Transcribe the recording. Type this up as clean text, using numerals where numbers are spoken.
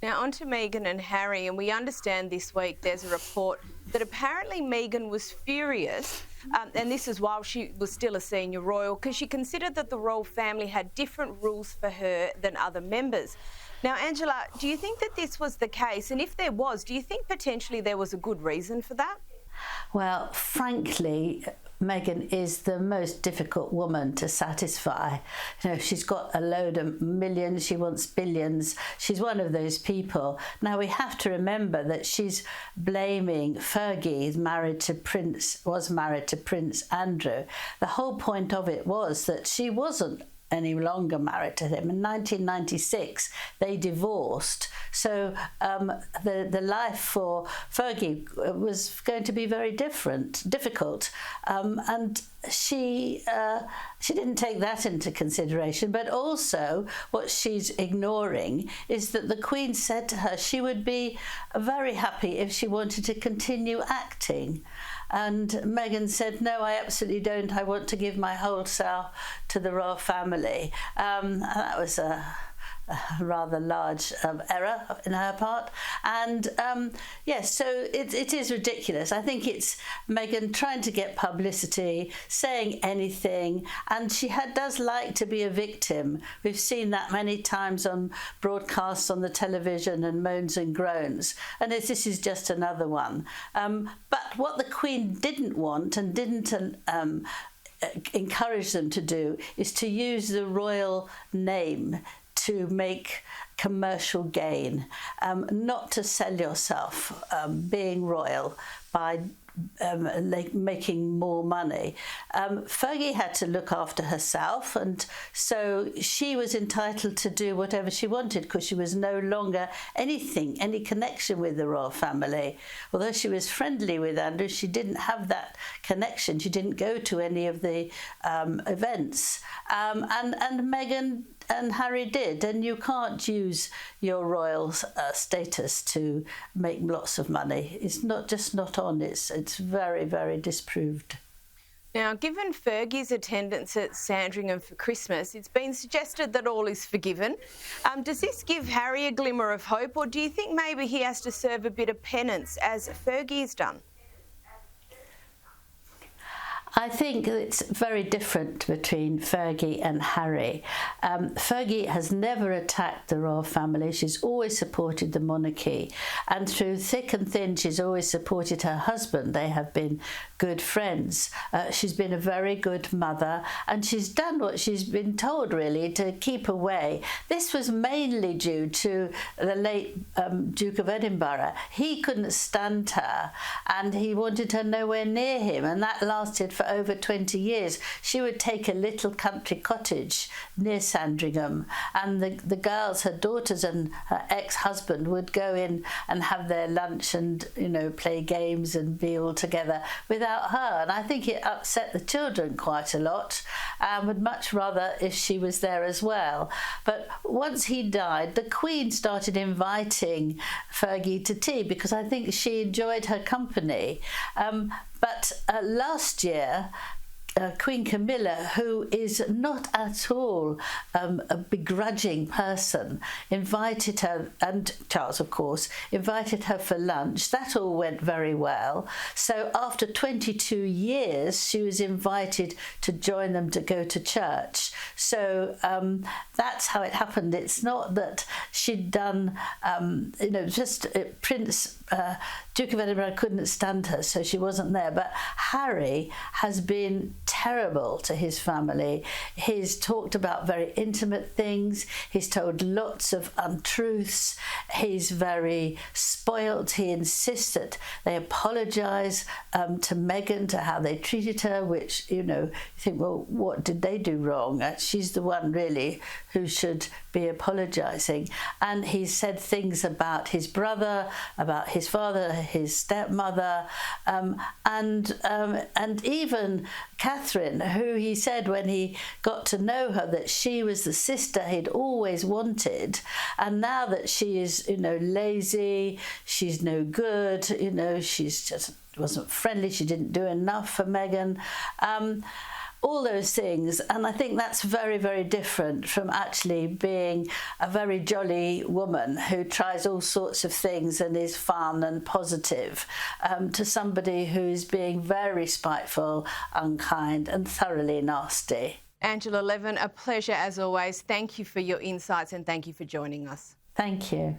Now, on to Meghan and Harry, and we understand this week there's a report that apparently Meghan was furious, and this is while she was still a senior royal, because she considered that the royal family had different rules for her than other members. Now, Angela, do you think that this was the case? And if there was, do you think potentially there was a good reason for that? Well, frankly, Meghan is the most difficult woman to satisfy. You know, she's got a load of millions, she wants billions. She's one of those people. Now, we have to remember that she's blaming Fergie, was married to Prince Andrew. The whole point of it was that she wasn't any longer married to him. In 1996, they divorced. So the life for Fergie was going to be very difficult. And she didn't take that into consideration. But also what she's ignoring is that the Queen said to her she would be very happy if she wanted to continue acting. And Meghan said, no, I absolutely don't. I want to give my whole self to the royal family. That was a rather large error in her part. And yes, so it is ridiculous. I think it's Meghan trying to get publicity, saying anything, and she does like to be a victim. We've seen that many times on broadcasts on the television and moans and groans, and this is just another one. But what the Queen didn't want and didn't encourage them to do is to use the royal name to make commercial gain, not to sell yourself being royal by making more money. Fergie had to look after herself, and so she was entitled to do whatever she wanted because she was no longer any connection with the royal family. Although she was friendly with Andrew, she didn't have that connection. She didn't go to any of the events. And Meghan and Harry did, and you can't use your royal status to make lots of money. It's not on. It's very, very disproved. Now, given Fergie's attendance at Sandringham for Christmas, it's been suggested that all is forgiven. Does this give Harry a glimmer of hope, or do you think maybe he has to serve a bit of penance, as Fergie has done? I think it's very different between Fergie and Harry. Fergie has never attacked the royal family. She's always supported the monarchy. And through thick and thin, she's always supported her husband. They have been good friends. She's been a very good mother, and she's done what she's been told, really, to keep away. This was mainly due to the late Duke of Edinburgh. He couldn't stand her, and he wanted her nowhere near him, and that lasted for over 20 years. She would take a little country cottage near Sandringham, and the girls, her daughters and her ex-husband, would go in and have their lunch and, play games and be all together without her. And I think it upset the children quite a lot, and would much rather if she was there as well. But once he died, the Queen started inviting Fergie to tea because I think she enjoyed her company. But last year, Queen Camilla, who is not at all a begrudging person, invited her, and Charles, of course, invited her for lunch. That all went very well. So after 22 years, she was invited to join them to go to church. So that's how it happened. It's not that she'd done, Duke of Edinburgh couldn't stand her, so she wasn't there. But Harry has been terrible to his family. He's talked about very intimate things. He's told lots of untruths. He's very spoilt. He insists that they apologise to Meghan, to how they treated her, which, you think, well, what did they do wrong? She's the one, really, who should be apologising. And he said things about his brother, about his father, his stepmother, and even Catherine, who he said when he got to know her that she was the sister he'd always wanted, and now that she is, lazy, she's no good, she's just wasn't friendly, she didn't do enough for Meghan. all those things. And I think that's very, very different from actually being a very jolly woman who tries all sorts of things and is fun and positive, to somebody who's being very spiteful, unkind and thoroughly nasty. Angela Levin, a pleasure as always. Thank you for your insights and thank you for joining us. Thank you.